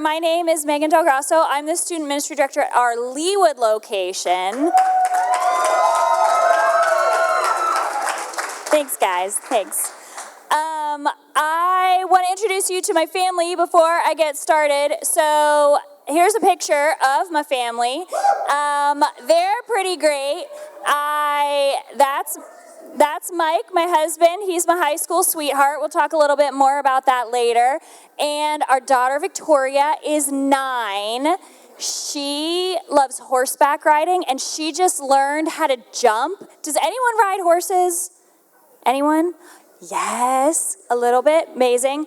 My name is Megan Del Grasso. I'm the student ministry director at our Leawood location. Thanks, guys. Thanks. I want to introduce you to my family before I get started. So here's a picture of my family. They're pretty great. That's Mike, my husband. He's my high school sweetheart. We'll talk a little bit more about that later. And our daughter, Victoria, is 9. She loves horseback riding, and she just learned how to jump. Does anyone ride horses? Anyone? Yes, a little bit. Amazing.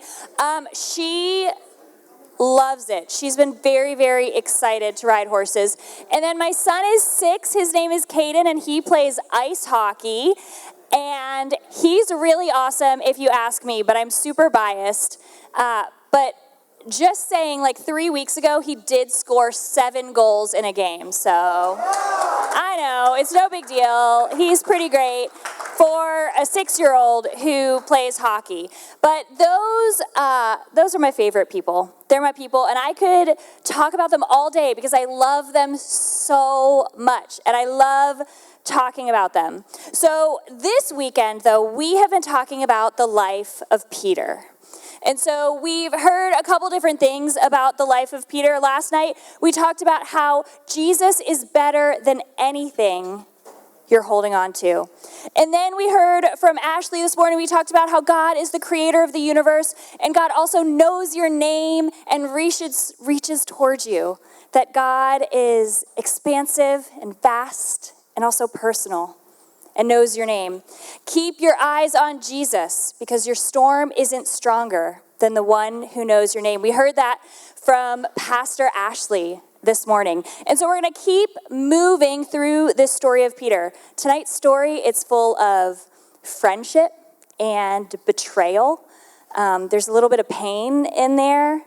She loves it. She's been very, very excited to ride horses. And then my son is 6. His name is Caden, and he plays ice hockey. And he's really awesome, if you ask me, but I'm super biased. But just saying, like 3 weeks ago, he did score 7 goals in a game. So I know, it's no big deal. He's pretty great for a 6-year-old who plays hockey. But those are my favorite people. They're my people, and I could talk about them all day because I love them so much, and I love talking about them. So this weekend, though, we have been talking about the life of Peter. And so we've heard a couple different things about the life of Peter. Last night, we talked about how Jesus is better than anything you're holding on to. And then we heard from Ashley this morning, we talked about how God is the creator of the universe, and God also knows your name and reaches towards you. That God is expansive and vast and also personal and knows your name. Keep your eyes on Jesus because your storm isn't stronger than the one who knows your name. We heard that from Pastor Ashley this morning. And so we're going to keep moving through this story of Peter. Tonight's story, it's full of friendship and betrayal. There's a little bit of pain in there,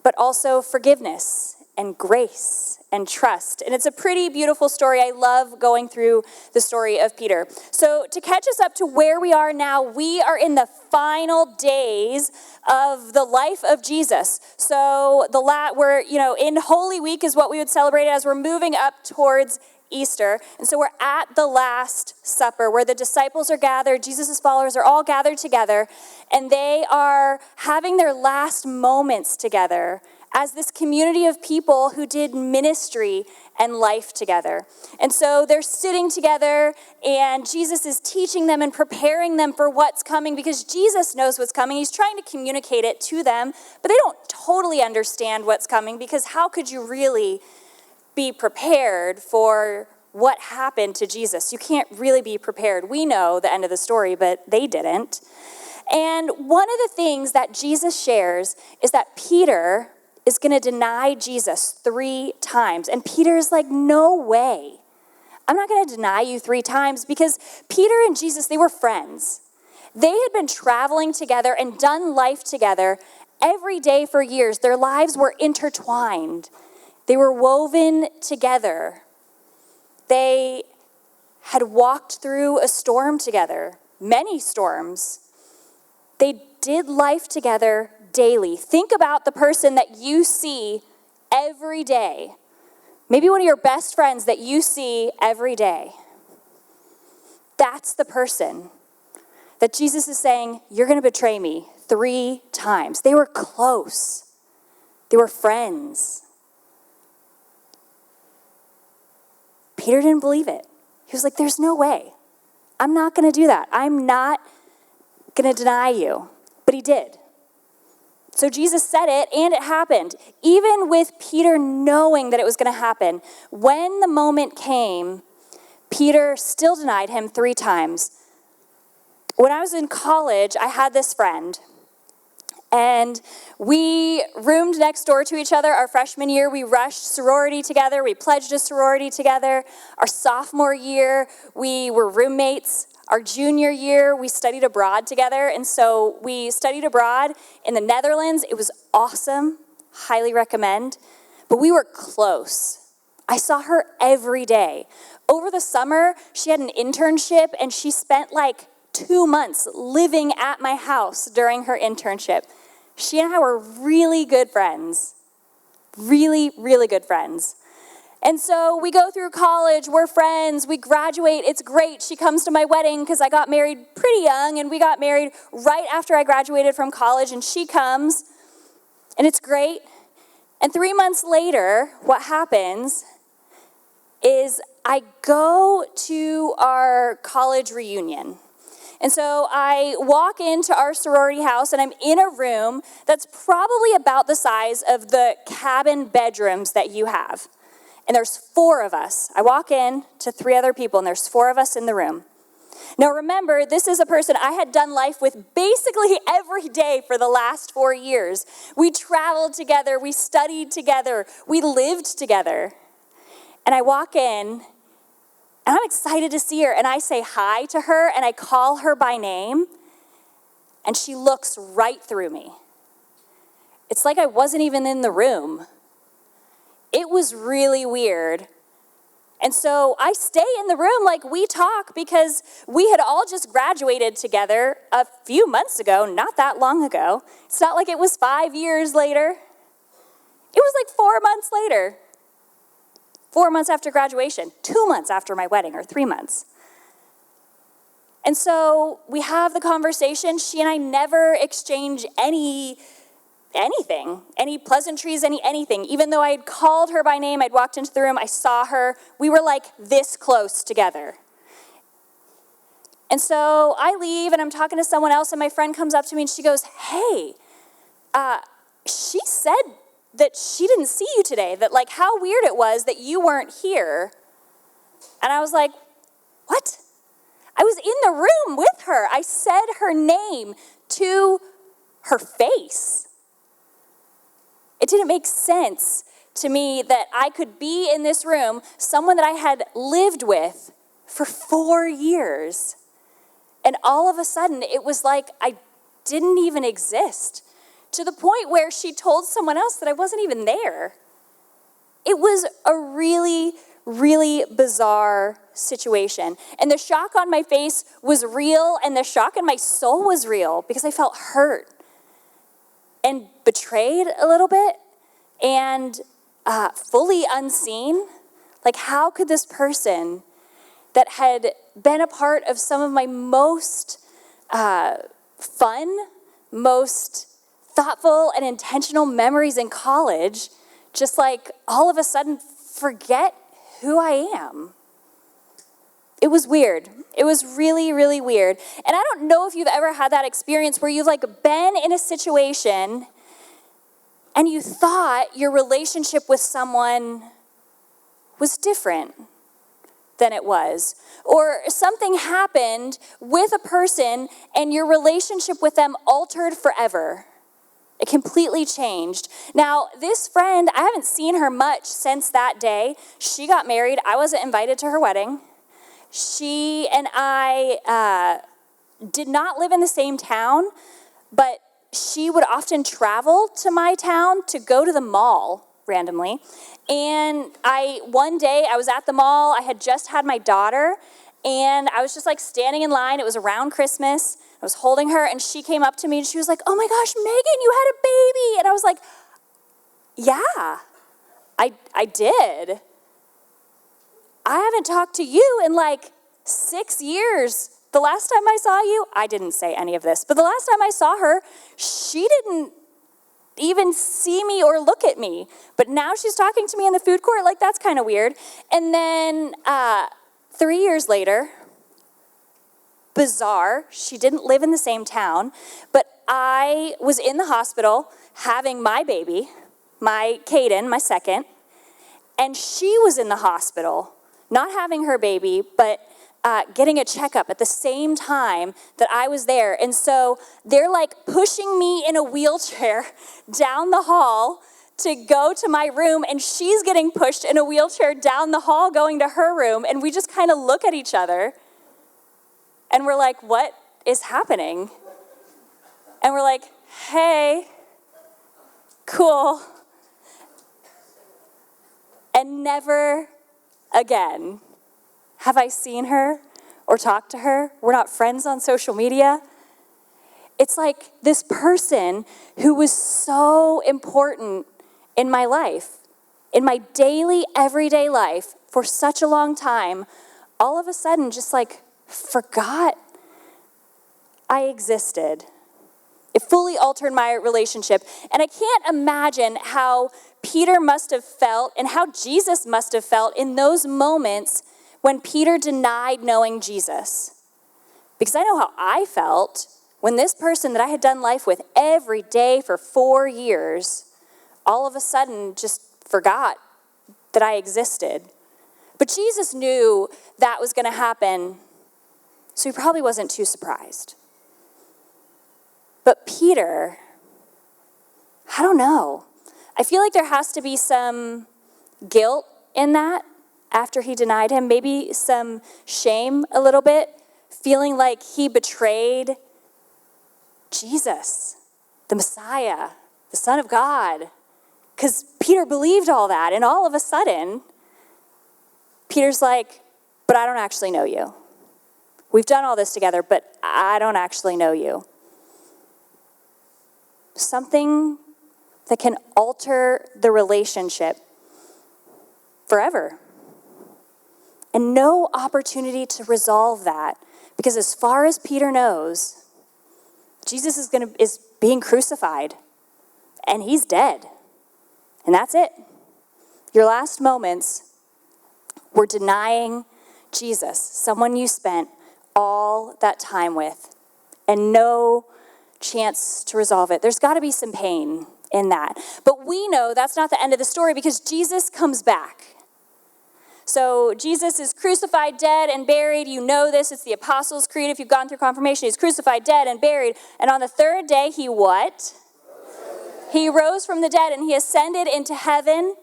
but also forgiveness and grace and trust. And it's a pretty beautiful story. I love going through the story of Peter. So to catch us up to where we are now, we are in the final days of the life of Jesus. So we're, in Holy Week is what we would celebrate as we're moving up towards Easter. And so we're at the Last Supper where the disciples are gathered, Jesus' followers are all gathered together, and they are having their last moments together as this community of people who did ministry and life together. And so they're sitting together, and Jesus is teaching them and preparing them for what's coming because Jesus knows what's coming. He's trying to communicate it to them, but they don't totally understand what's coming because how could you really be prepared for what happened to Jesus? You can't really be prepared. We know the end of the story, but they didn't. And one of the things that Jesus shares is that Peter is going to deny Jesus 3 times. And Peter is like, no way. I'm not going to deny you 3 times because Peter and Jesus, they were friends. They had been traveling together and done life together every day for years. Their lives were intertwined. They were woven together. They had walked through a storm together, many storms. They did life together daily. Think about the person that you see every day. Maybe one of your best friends that you see every day. That's the person that Jesus is saying, you're going to betray me 3 times. They were close. They were friends. Peter didn't believe it. He was like, there's no way. I'm not going to do that. I'm not going to deny you. But he did. So Jesus said it, and it happened. Even with Peter knowing that it was going to happen, when the moment came, Peter still denied him 3 times. When I was in college, I had this friend, and we roomed next door to each other our freshman year. We rushed sorority together. We pledged a sorority together. Our sophomore year, we were roommates. Our junior year, we studied abroad together, and so we studied abroad in the Netherlands. It was awesome, highly recommend, but we were close. I saw her every day. Over the summer, she had an internship, and she spent like 2 months living at my house during her internship. She and I were really good friends. Really, really good friends. And so we go through college, we're friends, we graduate, it's great. She comes to my wedding because I got married pretty young, and we got married right after I graduated from college, and she comes, and it's great. And 3 months later, what happens is I go to our college reunion. And so I walk into our sorority house, and I'm in a room that's probably about the size of the cabin bedrooms that you have. And there's 4 of us. I walk in to 3 other people, and there's 4 of us in the room. Now remember, this is a person I had done life with basically every day for the last 4 years. We traveled together, we studied together, we lived together. And I walk in, and I'm excited to see her, and I say hi to her, and I call her by name, and she looks right through me. It's like I wasn't even in the room. It was really weird. And so I stay in the room, like we talk, because we had all just graduated together a few months ago, not that long ago. It's not like it was 5 years later. It was like 4 months later. 4 months after graduation, 2 months after my wedding, or 3 months. And so we have the conversation. She and I never exchange anything, any pleasantries, anything. Even though I had called her by name, I'd walked into the room, I saw her. We were like this close together. And so I leave, and I'm talking to someone else, and my friend comes up to me, and she goes, hey, she said that she didn't see you today, that like how weird it was that you weren't here. And I was like, what? I was in the room with her. I said her name to her face. It didn't make sense to me that I could be in this room, someone that I had lived with for 4 years, and all of a sudden it was like I didn't even exist, to the point where she told someone else that I wasn't even there. It was a really, really bizarre situation. And the shock on my face was real, and the shock in my soul was real, because I felt hurt and betrayed a little bit, and fully unseen. Like, how could this person that had been a part of some of my most fun, most thoughtful and intentional memories in college, just like all of a sudden forget who I am? It was weird. It was really, really weird. And I don't know if you've ever had that experience where you've like been in a situation and you thought your relationship with someone was different than it was. Or something happened with a person and your relationship with them altered forever. It completely changed. Now, this friend, I haven't seen her much since that day. She got married. I wasn't invited to her wedding. She and I did not live in the same town, but she would often travel to my town to go to the mall randomly. And one day I was at the mall. I had just had my daughter, and I was just like standing in line. It was around Christmas. I was holding her, and she came up to me, and she was like, oh my gosh, Megan, you had a baby. And I was like, yeah, I did. I haven't talked to you in like 6 years. The last time I saw you, I didn't say any of this, but the last time I saw her, she didn't even see me or look at me. But now she's talking to me in the food court. Like, that's kind of weird. And then 3 years later, bizarre, she didn't live in the same town, but I was in the hospital having my baby, my Caden, my second, and she was in the hospital, not having her baby, but getting a checkup at the same time that I was there. And so they're like pushing me in a wheelchair down the hall to go to my room, and she's getting pushed in a wheelchair down the hall going to her room, and we just kind of look at each other, and we're like, what is happening? And we're like, hey, cool. And never again have I seen her or talked to her. We're not friends on social media. It's like this person who was so important in my life, in my daily, everyday life, for such a long time, all of a sudden just like forgot I existed. It fully altered my relationship. And I can't imagine how Peter must have felt and how Jesus must have felt in those moments when Peter denied knowing Jesus. Because I know how I felt when this person that I had done life with every day for 4 years, all of a sudden just forgot that I existed. But Jesus knew that was going to happen, so he probably wasn't too surprised. But Peter, I don't know. I feel like there has to be some guilt in that after he denied him, maybe some shame a little bit, feeling like he betrayed Jesus, the Messiah, the Son of God. Because Peter believed all that, and all of a sudden, Peter's like, but I don't actually know you. We've done all this together, but I don't actually know you. Something that can alter the relationship forever. And no opportunity to resolve that. Because as far as Peter knows, Jesus is being crucified. And he's dead. And that's it. Your last moments were denying Jesus, someone you spent all that time with, and no chance to resolve it. There's got to be some pain in that. But we know that's not the end of the story because Jesus comes back. So Jesus is crucified, dead, and buried. You know this. It's the Apostles' Creed. If you've gone through confirmation, he's crucified, dead, and buried. And on the third day, he what? He rose from the dead and he ascended into heaven.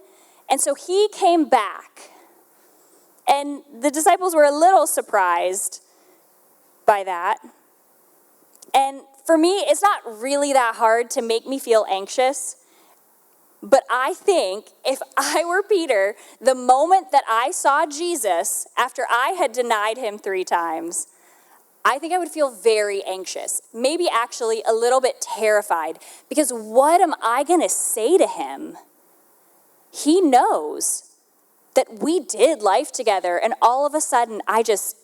And so he came back. And the disciples were a little surprised by that. And for me, it's not really that hard to make me feel anxious. But I think if I were Peter, the moment that I saw Jesus after I had denied him 3 times, I think I would feel very anxious, maybe actually a little bit terrified, because what am I going to say to him? He knows that we did life together, and all of a sudden I just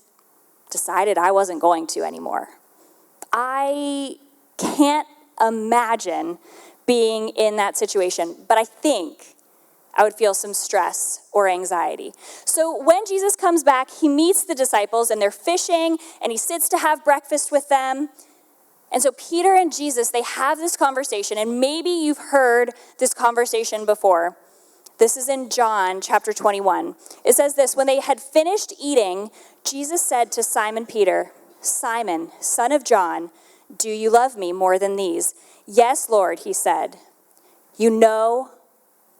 decided I wasn't going to anymore. I can't imagine being in that situation, but I think I would feel some stress or anxiety. So when Jesus comes back, he meets the disciples and they're fishing and he sits to have breakfast with them. And so Peter and Jesus, they have this conversation, and maybe you've heard this conversation before. This is in John chapter 21. It says this: when they had finished eating, Jesus said to Simon Peter, "Simon, son of John, do you love me more than these?" "Yes, Lord," he said. "You know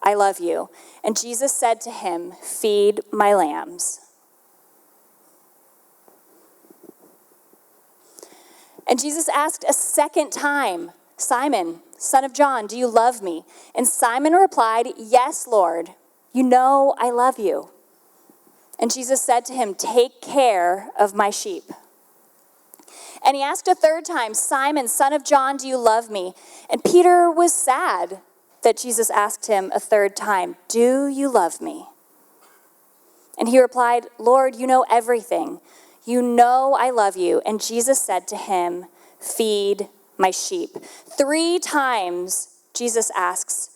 I love you." And Jesus said to him, "Feed my lambs." And Jesus asked a second time, "Simon, son of John, do you love me?" And Simon replied, "Yes, Lord, you know I love you." And Jesus said to him, "Take care of my sheep." And he asked a third time, "Simon, son of John, do you love me?" And Peter was sad that Jesus asked him a third time, "Do you love me?" And he replied, "Lord, you know everything. You know I love you." And Jesus said to him, "Feed my sheep." 3 times Jesus asks,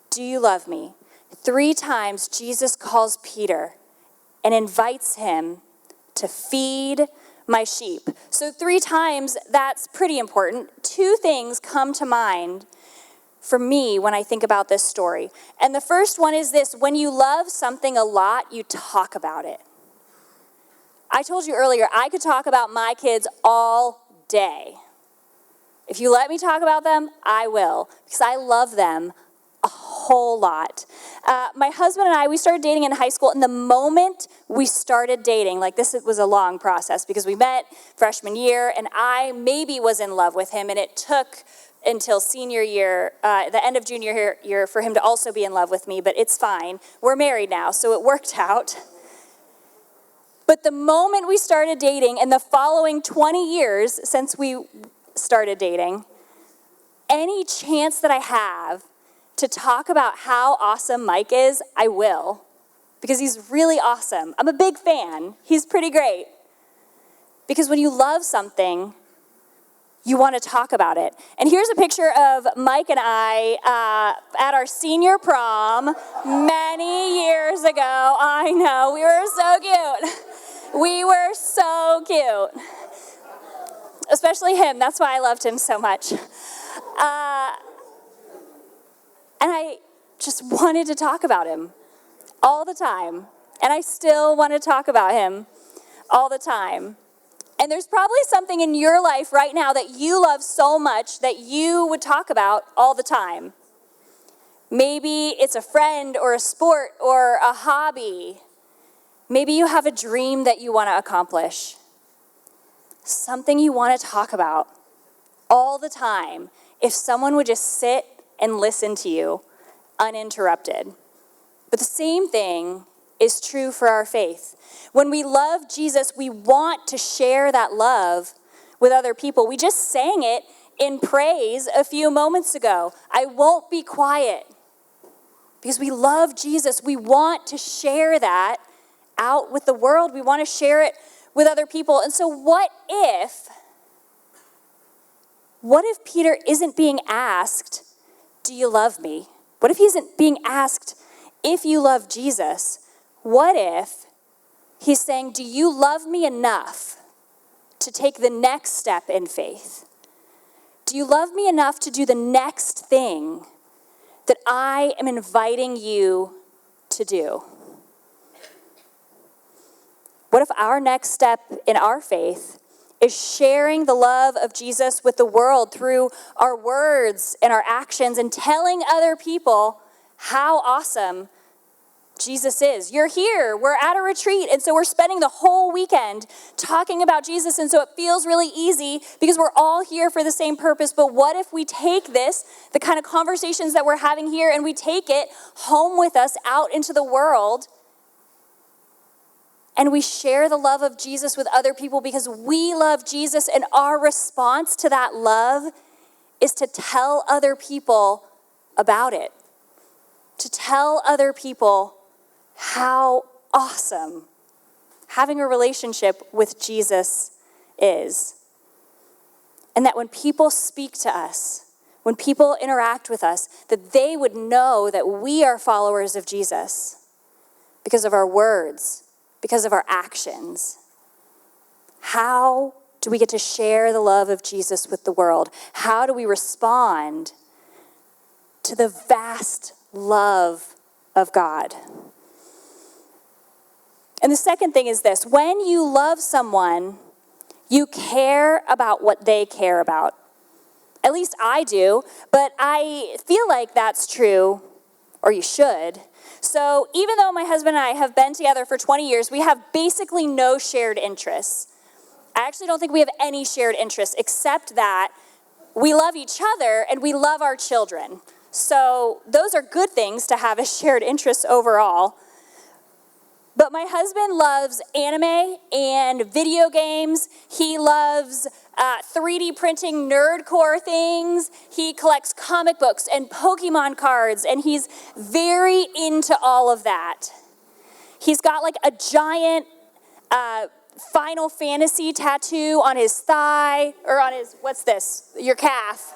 "Do you love me?" 3 times Jesus calls Peter and invites him to feed my sheep. So 3 times, that's pretty important. 2 things come to mind for me when I think about this story. And the first one is this: when you love something a lot, you talk about it. I told you earlier, I could talk about my kids all day. If you let me talk about them, I will, because I love them a whole lot. My husband and I, we started dating in high school, and the moment we started dating, like this was a long process because we met freshman year, and I maybe was in love with him, and it took until senior year, the end of junior year, for him to also be in love with me, but it's fine. We're married now, so it worked out. But the moment we started dating, and the following 20 years since we started dating, any chance that I have to talk about how awesome Mike is, I will, because he's really awesome. I'm a big fan. He's pretty great. Because when you love something, you want to talk about it. And here's a picture of Mike and I at our senior prom many years ago. I know, we were so cute. We were so cute. Especially him. That's why I loved him so much. And I just wanted to talk about him all the time. And I still want to talk about him all the time. And there's probably something in your life right now that you love so much that you would talk about all the time. Maybe it's a friend or a sport or a hobby. Maybe you have a dream that you want to accomplish. Something you want to talk about all the time if someone would just sit and listen to you uninterrupted. But the same thing is true for our faith. When we love Jesus, we want to share that love with other people. We just sang it in praise a few moments ago. I won't be quiet. Because we love Jesus. We want to share that out with the world. We want to share it with other people. And so what if Peter isn't being asked, do you love me? What if he isn't being asked if you love Jesus? What if he's saying, do you love me enough to take the next step in faith? Do you love me enough to do the next thing that I am inviting you to do? What if our next step in our faith is sharing the love of Jesus with the world through our words and our actions and telling other people how awesome Jesus is? You're here, we're at a retreat, and so we're spending the whole weekend talking about Jesus, and so it feels really easy because we're all here for the same purpose. But what if we take this, the kind of conversations that we're having here, and we take it home with us out into the world, and we share the love of Jesus with other people because we love Jesus, and our response to that love is to tell other people about it, to tell other people how awesome having a relationship with Jesus is. And that when people speak to us, when people interact with us, that they would know that we are followers of Jesus because of our words, because of our actions. How do we get to share the love of Jesus with the world? How do we respond to the vast love of God? And the second thing is this: when you love someone, you care about what they care about. At least I do, but I feel like that's true, or you should. So even though my husband and I have been together for 20 years, we have basically no shared interests. I actually don't think we have any shared interests except that we love each other and we love our children. So those are good things to have as shared interests overall. But my husband loves anime and video games. He loves 3D printing nerdcore things. He collects comic books and Pokemon cards, and he's very into all of that. He's got like a giant Final Fantasy tattoo on his thigh, or on his, what's this? Your calf.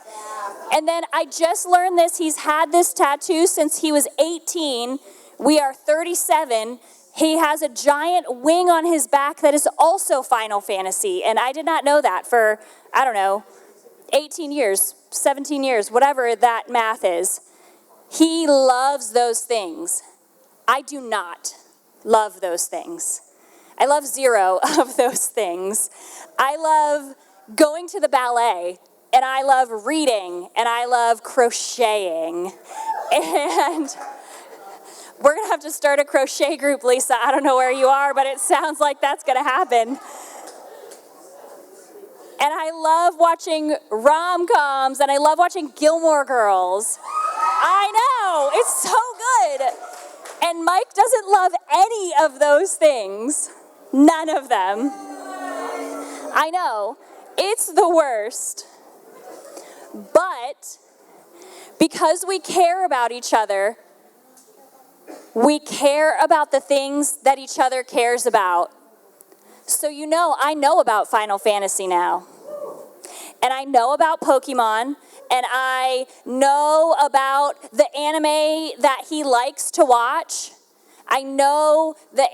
And then I just learned this. He's had this tattoo since he was 18. We are 37. He has a giant wing on his back that is also Final Fantasy. And I did not know that for, 18 years, 17 years, whatever that math is. He loves those things. I do not love those things. I love zero of those things. I love going to the ballet, and I love reading, and I love crocheting. And we're going to have to start a crochet group, Lisa. I don't know where you are, but it sounds like that's going to happen. And I love watching rom-coms, and I love watching Gilmore Girls. I know, it's so good. And Mike doesn't love any of those things. None of them. I know, it's the worst. But Because we care about each other, we care about the things that each other cares about. So I know about Final Fantasy now. And I know about Pokemon. And I know about the anime that he likes to watch. I know the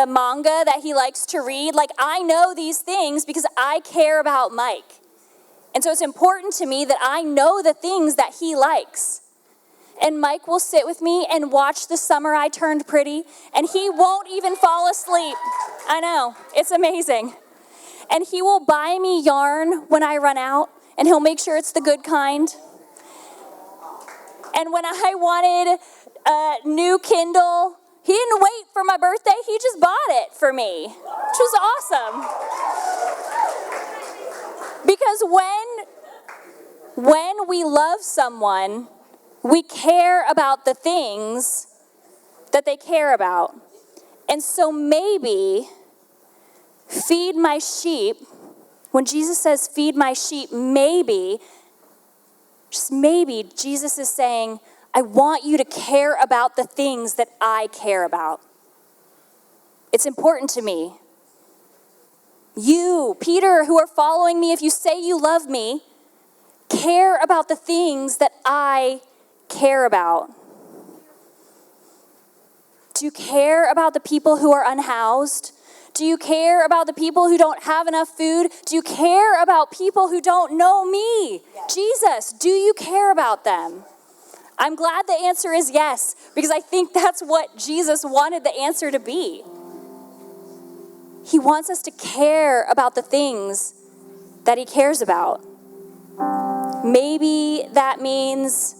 manga that he likes to read. Like, I know these things because I care about Mike. And so it's important to me that I know the things that he likes. And Mike will sit with me and watch The Summer I Turned Pretty, and he won't even fall asleep. I know, it's amazing. And he will buy me yarn when I run out, and he'll make sure it's the good kind. And when I wanted a new Kindle, he didn't wait for my birthday, he just bought it for me, which was awesome. Because when we love someone, we care about the things that they care about. And so maybe feed my sheep, when Jesus says feed my sheep, maybe, just maybe, Jesus is saying, I want you to care about the things that I care about. It's important to me. You, Peter, who are following me, if you say you love me, care about the things that I care about. Do you care about the people who are unhoused? Do you care about the people who don't have enough food? Do you care about people who don't know me? Yes. Jesus, do you care about them? I'm glad the answer is yes, because I think that's what Jesus wanted the answer to be. He wants us to care about the things that he cares about. Maybe that means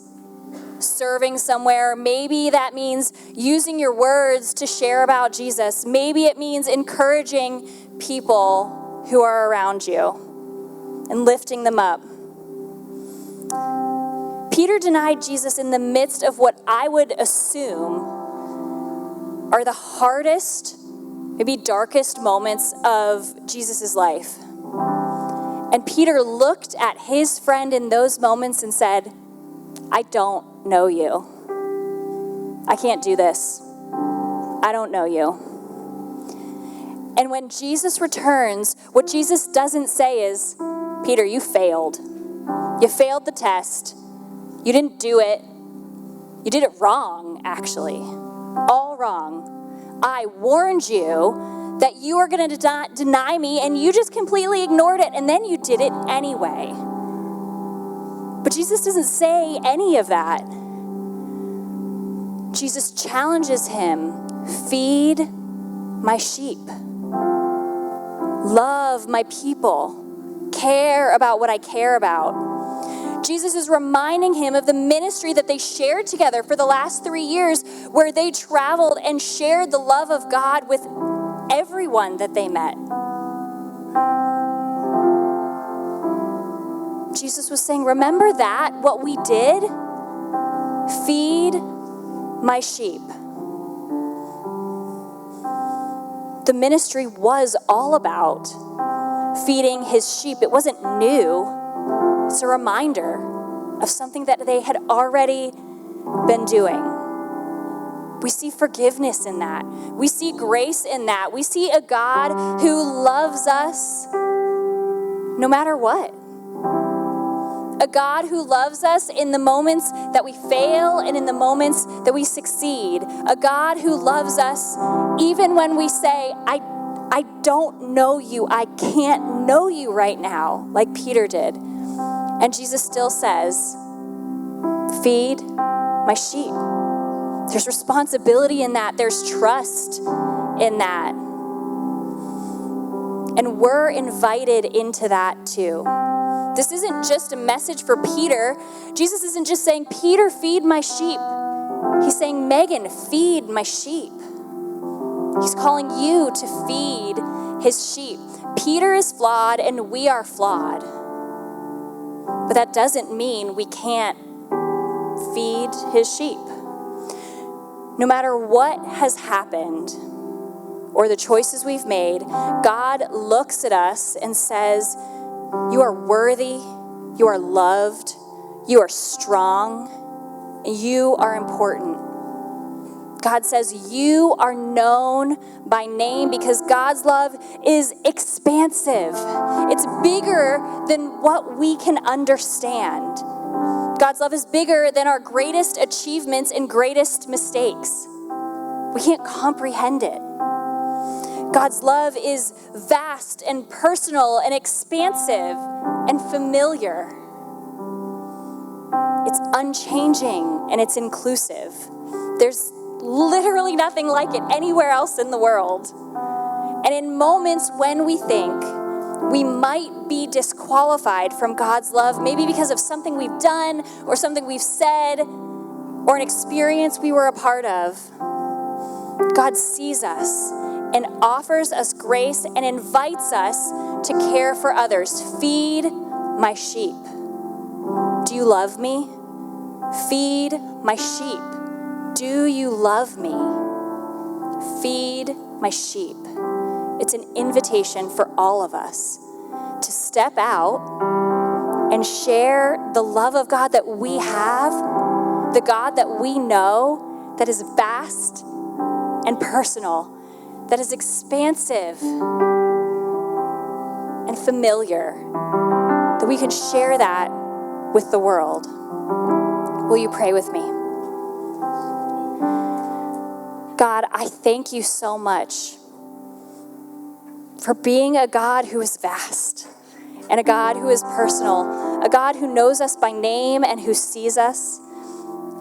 serving somewhere. Maybe that means using your words to share about Jesus. Maybe it means encouraging people who are around you and lifting them up. Peter denied Jesus in the midst of what I would assume are the hardest, maybe darkest moments of Jesus' life. And Peter looked at his friend in those moments and said, I don't know you. I can't do this. I don't know you. And when Jesus returns, what Jesus doesn't say is, Peter, you failed. You failed the test. You didn't do it. You did it wrong, actually. All wrong. I warned you that you are going to deny me, and you just completely ignored it, and then you did it anyway. But Jesus doesn't say any of that. Jesus challenges him, feed my sheep. Love my people. Care about what I care about. Jesus is reminding him of the ministry that they shared together for the last 3 years, where they traveled and shared the love of God with everyone that they met. Jesus was saying, remember that, what we did? Feed my sheep. The ministry was all about feeding his sheep. It wasn't new. It's a reminder of something that they had already been doing. We see forgiveness in that. We see grace in that. We see a God who loves us no matter what. A God who loves us in the moments that we fail and in the moments that we succeed. A God who loves us even when we say, I don't know you. I can't know you right now, like Peter did. And Jesus still says, feed my sheep. There's responsibility in that. There's trust in that. And we're invited into that too. This isn't just a message for Peter. Jesus isn't just saying, Peter, feed my sheep. He's saying, Megan, feed my sheep. He's calling you to feed his sheep. Peter is flawed and we are flawed. But that doesn't mean we can't feed his sheep. No matter what has happened or the choices we've made, God looks at us and says, you are worthy, you are loved, You are strong. You are important. God says you are known by name because God's love is expansive. It's bigger than what we can understand. God's love is bigger than our greatest achievements and greatest mistakes. We can't comprehend it. God's love is vast and personal and expansive and familiar. It's unchanging and it's inclusive. There's literally nothing like it anywhere else in the world. And in moments when we think we might be disqualified from God's love, maybe because of something we've done or something we've said or an experience we were a part of, God sees us and offers us grace and invites us to care for others. Feed my sheep. Do you love me? Feed my sheep. Do you love me? Feed my sheep. It's an invitation for all of us to step out and share the love of God that we have, the God that we know, that is vast and personal, that is expansive and familiar, that we can share that with the world. Will you pray with me? God, I thank you so much for being a God who is vast and a God who is personal, a God who knows us by name and who sees us,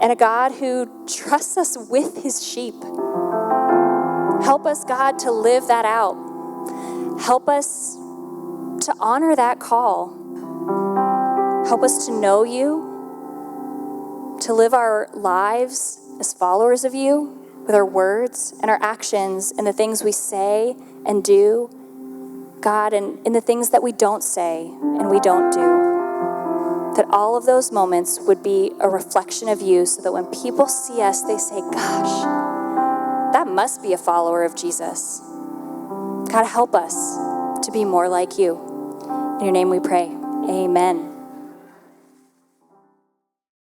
and a God who trusts us with his sheep. Help us, God, to live that out. Help us to honor that call. Help us to know you, to live our lives as followers of you with our words and our actions and the things we say and do, God, and in the things that we don't say and we don't do. That all of those moments would be a reflection of you so that when people see us, they say, gosh, that must be a follower of Jesus. God, help us to be more like you. In your name we pray. Amen.